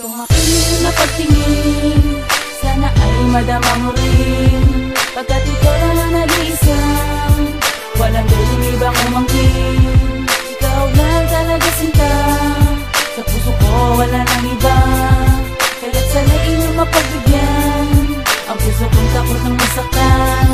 Tumakinig na pagtingin, sana ay madama mo rin. Pagkat ikaw lang ang nag-iisa, walang pwedeng ibang umangkin. Ikaw lang talaga sinta, sa puso ko wala nang iba. Kaya't sana inyong mapagbigyan, ang puso kong takot ng masaktan.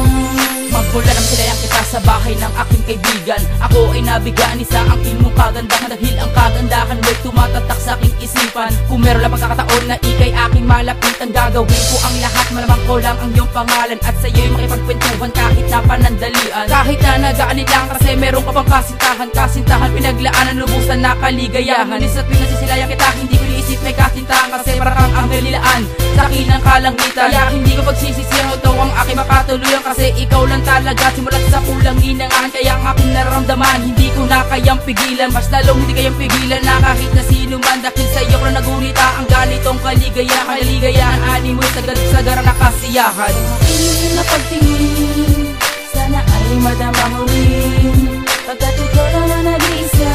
Magmula nang silayang kita sa bahay ng aking kaibigan, ako ay nabigyan isa ang imong kagandahan. Dahil ang kagandahan mo'y tumatatak sa aking isipan. Kung meron lang pagkakataon na ikay aking malapitan, gagawin ko ang lahat, malamang ko lang ang iyong pangalan. At sa'yo'y makipagkwentuhan kahit na panandalian. Kahit na nag-aalin lang kasi meron ka pang kasintahan. Kasintahan, pinaglaanan, lubusan na kaligayahan. Isa't pinasisilayan kita, hindi ko iisip may kasintahan. Kasi para kang ang dalilaan sa akin ang kalangitan. Kaya hindi ko pagsisisihan, ito ang aking makatuluyan. Kasi ikaw lang talaga, simulat sa kulang hinangaan. Kaya ang aking nararamdaman, hindi ko na kayang pigilan. Mas lalong hindi kayang pigilan na kahit na sino man. Dahil sa'yo ko na nagulita ang ganitong kaligayahan. Kaligayahan, ani mo'y sagara na kasiyahan. Tumakinig na pagtingin, sana ay madama mo rin. Pagkat ikaw lang ang nag-iisa,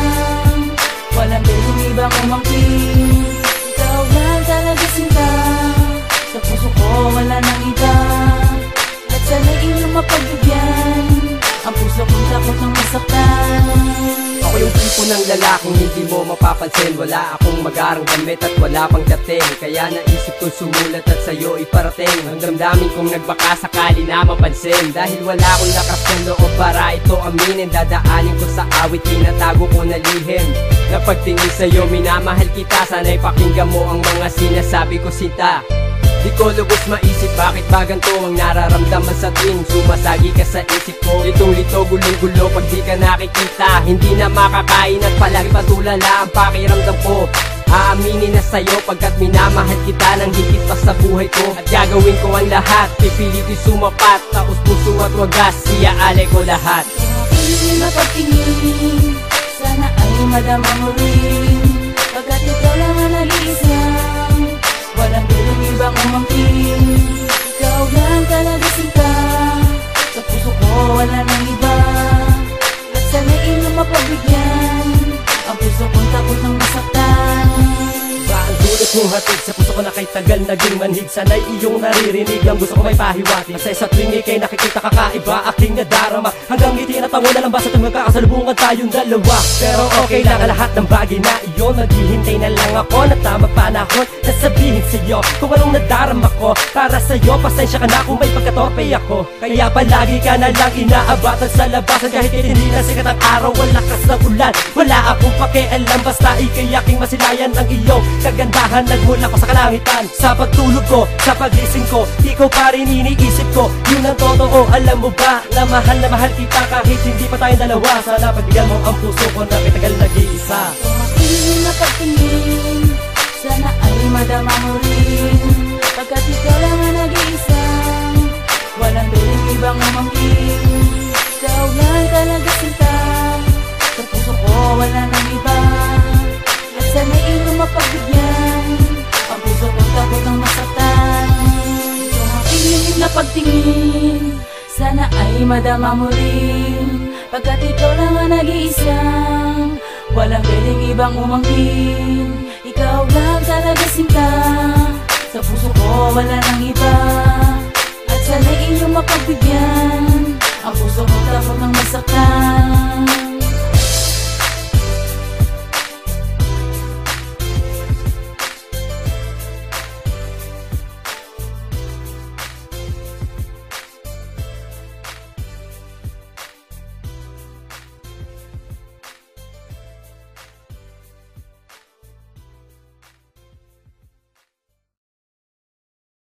walang pwedeng ibang umangkin. Ikaw lang talaga sinta, sa puso ko wala nang iba. At sana inyong mapagbigyan, ang puso kong takot ng masaktan. Ako yung tipo ng lalaking hindi mo mapapansin. Wala akong magarang damit at wala pang dating. Kaya naisip ko sumulat at sa'yo iparating ang damdamin kong nagbaka sakali na mapansin. Dahil wala akong lakas ng loob para ito aminin. Dadaanin ko sa awit, tinatago ko na lihim. Na pagtingin sa'yo minamahal kita, sana'y pakinggan mo ang mga sinasabi ko sinta. Di ko lubos maisip bakit ba ganito ang nararamdaman sa tuwing sumasagi ka sa isip ko. Litong-lito, gulong-gulo pag di ka nakikita. Hindi na makakain at palagi patulala ang pakiramdam ko. Aaminin na sa'yo pagkat minamahal kita ng higit pa sa buhay ko. At gagawin ko ang lahat, pipilitin sumapat. Taos puso at wagas, iaalay ko lahat. Tumakinig na pagtingin, sana ay madama mo rin. Pagkat ikaw lang ang nag-iisa, walang pwedeng ibang umangkin. Ikaw lang talaga sinta, sa puso ko wala nang iba. At sana inyong mapagbigyan, ang puso kong takot ng masaktan. Ang dulot mong hatid sa puso ko na kay tagal naging manhid. Sana'y iyong naririnig ang gusto ko may pahiwatig. Kasi sa tuwing ikay nakikita kakaiba aking nadarama. Hanggang ngiti na tawa na lang ba sa tuwing magkakasalubungan tayong dalawa. Pero okay lang ang lahat ng bagay na iyon. Naghihintay na lang ako na tamang panahon na sabihin sa'yo kung anong nadarama ko. Para sa'yo pasensya ka na kung may pagkatorpe ako. Kaya palagi ka na lang inaabatan sa labasan. Kahit hindi na sikat ang araw, wala lakas ng ulan. Wala akong pakialam basta ikay aking masilayan ng iyong kagandahan. Nagmula ko sa kalangitan, sa pagtulog ko, sa pagising ko, ikaw pa rin iniisip ko. Yun ang totoo, alam mo ba na mahal kita kahit hindi pa tayong dalawa. Sana pagbigyan mo ang puso ko na kitagal nag-iisa. Tumakinig na pagtingin, sana ay madama mo rin. Pagkat ikaw lang ang nag-iisa, walang pwedeng ibang umangkin. Ikaw lang talaga sinta, sa puso ko wala nang iba. At sana inyong mapagbigyan, ang puso kong takot ng masaktan. Tumakinig na pagtingin, sana ay madama mo rin. Pagkat ikaw lang ang nag-iisa, walang pwedeng ibang umangkin. Ikaw lang talaga sinta, sa puso ko wala nang iba.